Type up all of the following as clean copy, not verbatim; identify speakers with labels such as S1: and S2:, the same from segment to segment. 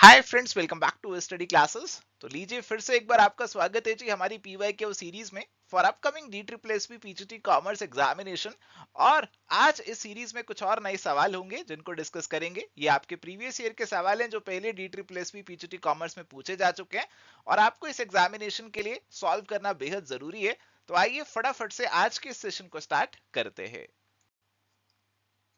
S1: Hi friends, welcome back to study classes. तो लीजिए फिर से एक बार आपका स्वागत है जी हमारी पीवाई के सीरीज में for upcoming D triple S P PGT commerce examination. और आज इस सीरीज में कुछ और नए सवाल होंगे जिनको डिस्कस करेंगे। ये आपके प्रीवियस ईयर के सवाल हैं जो पहले D triple S P PGT commerce में पूछे जा चुके हैं और आपको इस एग्जामिनेशन के लिए सॉल्व करना बेहद जरूरी है। तो आइए फटाफट से आज के इस सेशन को स्टार्ट करते हैं।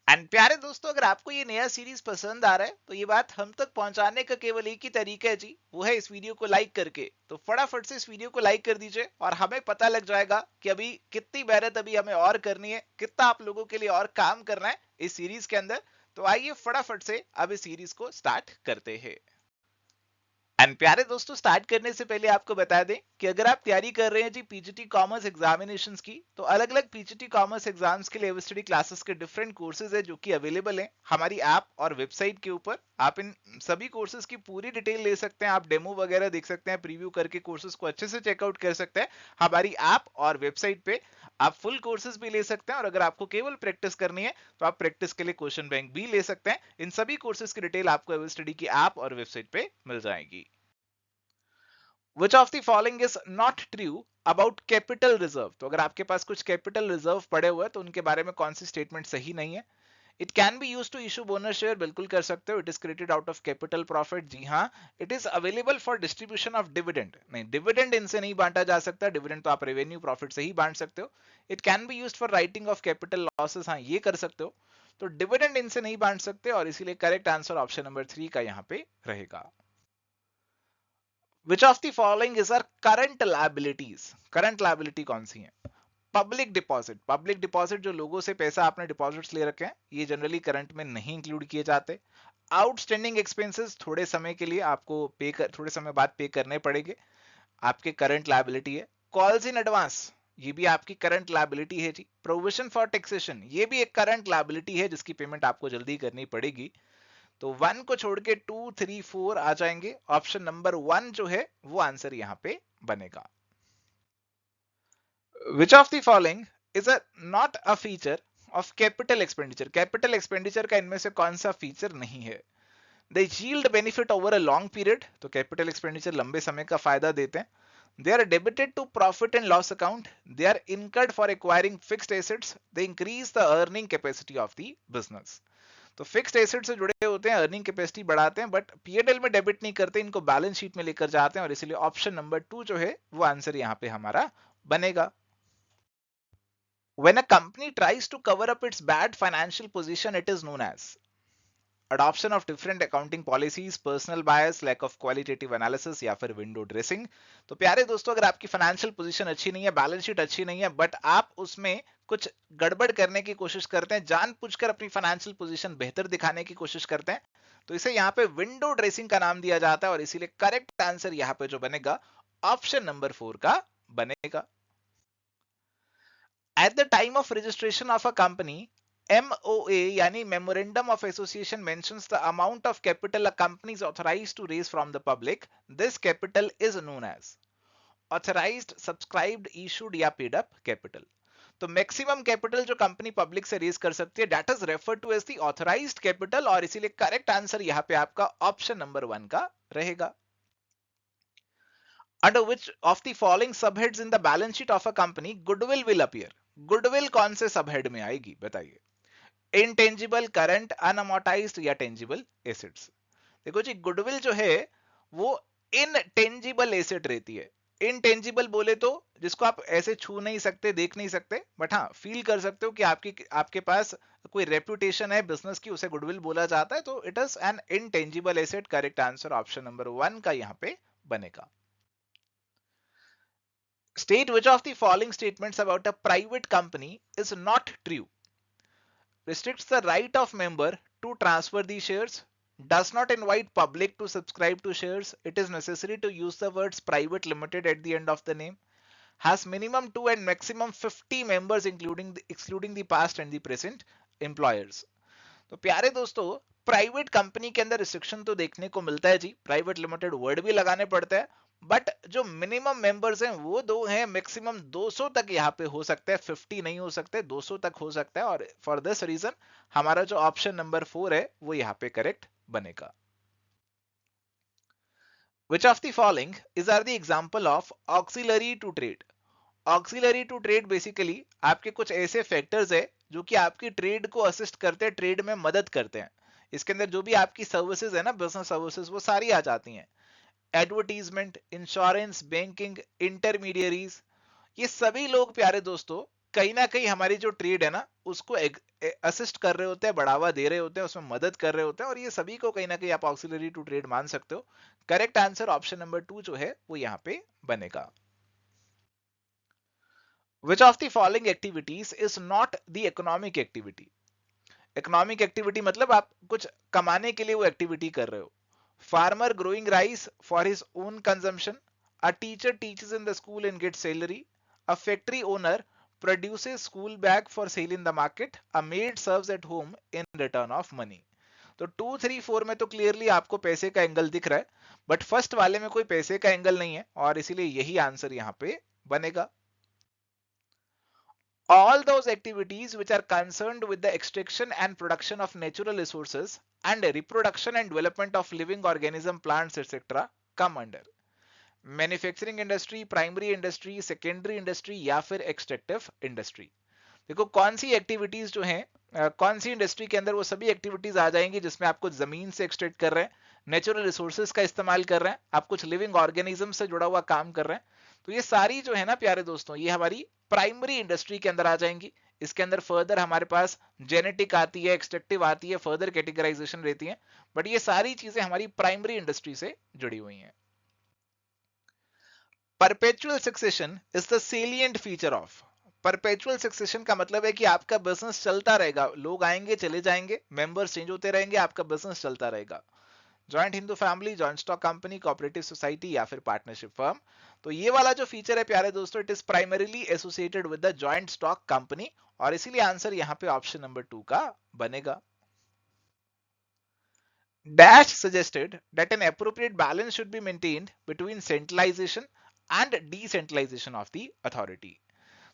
S1: एंड प्यारे दोस्तों, अगर आपको ये नया सीरीज पसंद आ रहा है तो ये बात हम तक पहुंचाने का केवल एक ही तरीका है जी, वो है इस वीडियो को लाइक करके। तो फटाफट से इस वीडियो को लाइक कर दीजिए और हमें पता लग जाएगा कि अभी कितनी मेहनत अभी हमें और करनी है, कितना आप लोगों के लिए और काम करना है इस सीरीज के अंदर। तो आइए फटाफट से अब इस सीरीज को स्टार्ट करते हैं। एंड प्यारे दोस्तों, स्टार्ट करने से पहले आपको बता दें कि अगर आप तैयारी कर रहे हैं जी पीजीटी कॉमर्स एग्जामिनेशंस की, तो अलग अलग पीजीटी कॉमर्स एग्जाम्स के लिए स्टडी क्लासेस के डिफरेंट कोर्सेज है जो कि अवेलेबल हैं हमारी ऐप और वेबसाइट के ऊपर। आप इन सभी कोर्सेज की पूरी डिटेल ले सकते हैं, आप डेमो वगैरह देख सकते हैं, प्रीव्यू करके कोर्सेज को अच्छे से चेकआउट कर सकते हैं हमारी ऐप और वेबसाइट पे। आप फुल कोर्सेज भी ले सकते हैं और अगर आपको केवल प्रैक्टिस करनी है तो आप प्रैक्टिस के लिए क्वेश्चन बैंक भी ले सकते हैं। इन सभी कोर्सेज की डिटेल आपको स्टडी की ऐप और वेबसाइट पे मिल जाएगी। Which of the following is not true about capital reserve? तो अगर आपके पास कुछ कैपिटल रिजर्व पड़े हुए हैं तो उनके बारे में कौन सी स्टेटमेंट सही नहीं है? It can be use to issue bonus share, बिल्कुल कर सकते हो। It is created out of capital profit, जी हाँ। It is available for distribution of dividend, नहीं, डिविडेंड इनसे नहीं बांटा जा सकता। डिविडेंड तो आप रेवेन्यू प्रॉफिट से ही बांट सकते हो। It can be use for writing of capital losses, हाँ ये कर सकते हो। तो डिविडेंड इनसे नहीं बांट सकते और इसीलिए करेक्ट आंसर ऑप्शन नंबर 3 का यहाँ पे रहेगा। Which of the following is our current liabilities? Current liability कौन सी है? Public deposit. पब्लिक डिपॉजिट जो लोगों से पैसा आपने डिपॉजिट्स ले रखे हैं, ये जनरली करंट में नहीं इंक्लूड किए जाते। आउटस्टैंडिंग एक्सपेंसेस थोड़े समय के लिए आपको थोड़े समय बाद पे करने पड़ेंगे, आपके करंट लायबिलिटी है। कॉल्स इन एडवांस, ये भी आपकी करंट लायबिलिटी है जी। प्रोविजन फॉर टैक्सेशन, ये भी एक करंट लायबिलिटी है जिसकी पेमेंट आपको जल्दी करनी पड़ेगी। तो 1 को छोड़ के 2, 3, 4 आ जाएंगे। ऑप्शन नंबर 1 जो है वो आंसर यहां पे बनेगा। Which of the following is a not a feature of capital expenditure? Capital expenditure का इनमें से कौन सा फीचर नहीं है? They yield benefit over a long period, तो कैपिटल एक्सपेंडिचर लंबे समय का फायदा देते हैं। They are debited to profit and loss account. They are incurred for acquiring fixed assets. They increase the earning capacity of the business. तो fixed asset से जुड़े होते हैं, अर्निंग कैपेसिटी बढ़ाते हैं, बट पीएनएल में डेबिट नहीं करते, इनको बैलेंस शीट में लेकर जाते हैं और इसीलिए ऑप्शन नंबर 2 जो है वो आंसर यहाँ पे हमारा बनेगा। When a company tries to cover up its bad financial position, it is known as adoption of different accounting policies, personal bias, lack of qualitative analysis या फिर विंडो ड्रेसिंग। तो प्यारे दोस्तों, अगर आपकी फाइनेंशियल पोजीशन अच्छी नहीं है, बैलेंस शीट अच्छी नहीं है, बट आप उसमें कुछ गड़बड़ करने की कोशिश करते हैं, जानबूझकर अपनी फाइनेंशियल पोजीशन बेहतर दिखाने की कोशिश करते हैं, तो इसे यहाँ पे विंडो ड्रेसिंग का नाम दिया जाता है और इसीलिए करेक्ट आंसर यहाँ पे जो बनेगा ऑप्शन नंबर 4 का बनेगा। At the time of registration of a company, MOA यानी Memorandum of Association mentions the amount of capital a company is authorized to raise from the public. This capital is known as authorized, subscribed, issued या paid up capital. तो maximum capital जो company public से raise कर सकती है, that is refer to as the authorised capital और इसीलिए correct answer यहाँ पे आपका ऑप्शन नंबर 1 का रहेगा। Under which of the following subheads in the balance sheet of a company goodwill will appear? Goodwill कौन से सबहेड में आएगी बताइए? इनटेंजिबल, करंट, अनअमोर्टाइज्ड या टेंजिबल एसेट्स? देखो जी, गुडविल जो है वो इनटेंजिबल एसेट रहती है। इनटेंजिबल बोले तो जिसको आप ऐसे छू नहीं सकते, देख नहीं सकते, बट हाँ फील कर सकते हो कि आपके पास कोई रेपुटेशन है बिजनेस की, उसे गुडविल बोला जाता है। तो it is an intangible asset. Correct answer option number 1 का यहाँ पे बनेगा। State which of the following statements about a private company is not true. Restricts the right of member to transfer the shares, does not invite public to subscribe to shares, it is necessary to use the words private limited at the end of the name, has minimum 2 and maximum 50 members excluding the past and the present employers. तो प्यारे दोस्तों, private company के अंदर restriction तो देखने को मिलता है जी, प्राइवेट लिमिटेड वर्ड भी लगाने पड़ते हैं, बट जो मिनिमम मेंबर्स हैं वो 2 हैं, मैक्सिमम 200 तक यहाँ पे हो सकता है, 50 नहीं हो सकते, 200 तक हो सकता है और फॉर दिस रीजन हमारा जो ऑप्शन नंबर 4 है वो यहाँ पे करेक्ट बनेगा। Which of the following is are the example of auxiliary to trade? Auxiliary to trade basically आपके कुछ ऐसे फैक्टर्स है जो कि आपकी ट्रेड को असिस्ट करते हैं, ट्रेड में मदद करते हैं। इसके अंदर जो भी आपकी सर्विसेज है ना, बिजनेस सर्विसेज, वो सारी आ जाती हैं। एडवर्टीजमेंट, इंश्योरेंस, बैंकिंग, इंटरमीडियरीज, ये सभी लोग प्यारे दोस्तों कहीं ना कहीं हमारी जो ट्रेड है ना उसको असिस्ट कर रहे होते हैं, बढ़ावा दे रहे होते हैं, उसमें मदद कर रहे होते हैं, और ये सभी को कहीं ना कहीं आप ऑक्सिलरी टू ट्रेड मान सकते हो। करेक्ट आंसर ऑप्शन नंबर 2 जो है वो यहाँ पे बनेगा। Which of the following activities is not the economic activity? Economic activity मतलब आप कुछ कमाने के लिए वो एक्टिविटी कर रहे हो। Farmer growing rice for his own consumption, a teacher teaches in the school and get salary, a factory owner produces school bag for sale in the market, a made serves at home in return of money. तो 2, 3, 4 में तो clearly आपको पैसे का angle दिख रहा है, but first वाले में कोई पैसे का एंगल नहीं है, और इसीलिए यही आंसर यहाँ पे बनेगा। All those activities which are concerned with the extraction and production of natural resources and reproduction and development of living organism, plants, etc. come under manufacturing industry, primary industry, secondary industry या फिर extractive industry. देखो कौन सी activities जो हैं, कौन सी industry के अंदर वो सभी एक्टिविटीज आ जाएंगी जिसमें आपको जमीन से एक्सट्रैक्ट कर रहे हैं, नेचुरल रिसोर्सेज का इस्तेमाल कर रहे हैं, आप कुछ लिविंग ऑर्गेनिज्म से जुड़ा हुआ काम कर रहे हैं। तो ये सारी जो है ना प्यारे दोस्तों, ये हमारी प्राइमरी इंडस्ट्री के अंदर आ जाएंगी। इसके अंदर फर्दर हमारे पास जेनेटिक आती है, एक्सट्रैक्टिव आती है, फर्दर कैटेगराइजेशन रहती है, बट ये सारी चीजें हमारी प्राइमरी इंडस्ट्री से जुड़ी हुई हैं। Perpetual succession is the salient feature of. Perpetual succession का मतलब है कि आपका बिजनेस चलता रहेगा, लोग आएंगे चले जाएंगे, मेंबर्स चेंज होते रहेंगे, आपका बिजनेस चलता रहेगा। Joint Hindu family, joint stock company, cooperative society या फिर पार्टनरशिप फर्म। तो ये वाला जो फीचर है प्यारे दोस्तों, it is primarily associated with the joint stock company, और इसीलिए आंसर यहाँ पे ऑप्शन नंबर 2 का बनेगा। Dash suggested that an appropriate balance should be maintained between centralization and decentralization of the authority.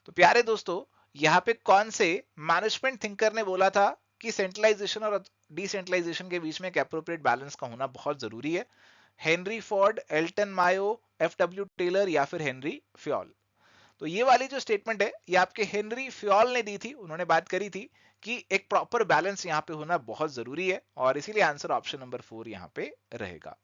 S1: तो प्यारे दोस्तों यहाँ पे कौन से मैनेजमेंट थिंकर ने बोला था कि सेंट्रलाइजेशन और डिसेंट्रलाइजेशन के बीच में एक एप्रोप्रिएट बैलेंस का होना बहुत जरूरी है? Henry Ford, Elton Mayo, F W. Taylor या फिर हेनरी फ्योल। तो ये वाली जो स्टेटमेंट है ये आपके हेनरी फ्योल ने दी थी। उन्होंने बात करी थी कि एक प्रॉपर बैलेंस यहाँ पे होना बहुत जरूरी है, और इसीलिए आंसर ऑप्शन नंबर 4 यहाँ पे रहेगा।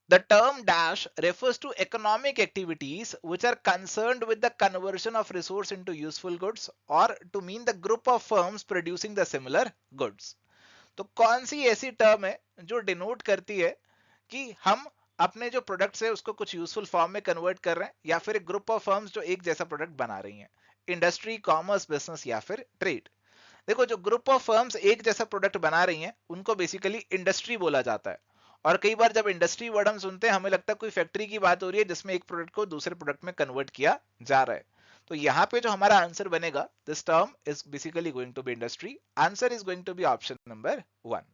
S1: The term dash refers to economic activities which are concerned with the conversion of resource into useful goods or to mean the group of firms producing the similar goods. तो कौन सी ऐसी term है जो denote करती है कि हम अपने जो प्रोडक्ट्स है उसको कुछ यूजफुल फॉर्म में कन्वर्ट कर रहे हैं, या फिर एक ग्रुप ऑफ फर्म्स जो एक जैसा प्रोडक्ट बना रही हैं? इंडस्ट्री, कॉमर्स, बिजनेस या फिर ट्रेड। देखो जो ग्रुप ऑफ फर्म्स एक जैसा प्रोडक्ट बना रही हैं उनको बेसिकली इंडस्ट्री बोला जाता है, और कई बार जब इंडस्ट्री वर्ड हम सुनते हैं हमें लगता है कोई फैक्ट्री की बात हो रही है जिसमें एक प्रोडक्ट को दूसरे प्रोडक्ट में कन्वर्ट किया जा रहा है। तो यहाँ पे जो हमारा आंसर बनेगा, this term is basically going to be industry. Answer is going to be option number 1।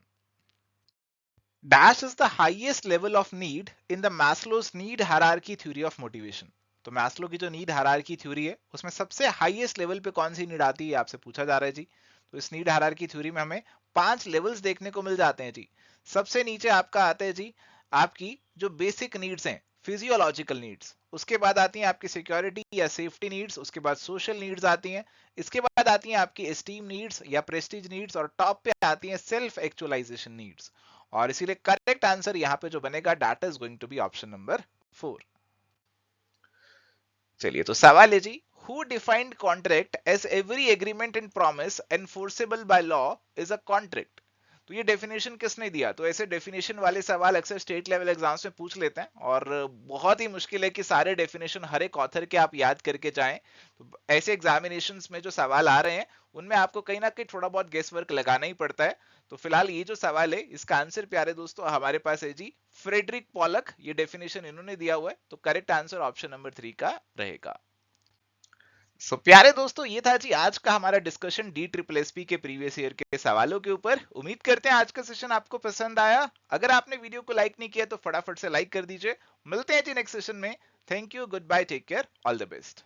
S1: Dash is the highest level of need in the Maslow's need hierarchy theory of motivation. तो Maslow की जो need hierarchy theory है उसमें सबसे highest level पे कौन सी need आती है आपसे पूछा जा रहा है जी। तो इस नीड हायरार्की थ्योरी में हमें 5 लेवल्स देखने को मिल जाते हैं जी। सबसे नीचे आपका आता है जी आपकी जो बेसिक नीड्स हैं, फिजियोलॉजिकल नीड्स। उसके बाद आती हैं आपकी सिक्योरिटी या सेफ्टी नीड्स। उसके बाद सोशल नीड्स आती हैं। इसके बाद आती हैं आपकी एस्टीम नीड्स या प्रेस्टीज नीड्स, और टॉप पे आती हैं सेल्फ एक्चुअलाइजेशन नीड्स। और इसीलिए करेक्ट आंसर यहाँ पे जो बनेगा that is going to be option number 4। चलिए तो सवाल है जी, who defined contract as every agreement and promise enforceable by law is a contract. तो ये डेफिनेशन किसने दिया? तो ऐसे डेफिनेशन वाले सवाल अक्सर स्टेट लेवल एग्जाम्स में पूछ लेते हैं, और बहुत ही मुश्किल है कि सारे डेफिनेशन हर एक ऑथर के आप याद करके जाएं। तो ऐसे एग्जामिनेशंस में जो सवाल आ रहे हैं उनमें आपको कहीं ना कहीं थोड़ा बहुत गेस वर्क लगाना ही पड़ता है। तो फिलहाल ये जो सवाल है इसका आंसर प्यारे दोस्तों हमारे पास है जी फ्रेडरिक पॉलक। ये डेफिनेशन इन्होंने दिया हुआ है, तो करेक्ट आंसर ऑप्शन नंबर 3 का रहेगा। सो प्यारे दोस्तों ये था जी आज का हमारा डिस्कशन DSSP के प्रीवियस ईयर के सवालों के ऊपर। उम्मीद करते हैं आज का सेशन आपको पसंद आया। अगर आपने वीडियो को लाइक नहीं किया तो फटाफट से लाइक कर दीजिए। मिलते हैं जी नेक्स्ट सेशन में। Thank you, good bye, take care, all the best.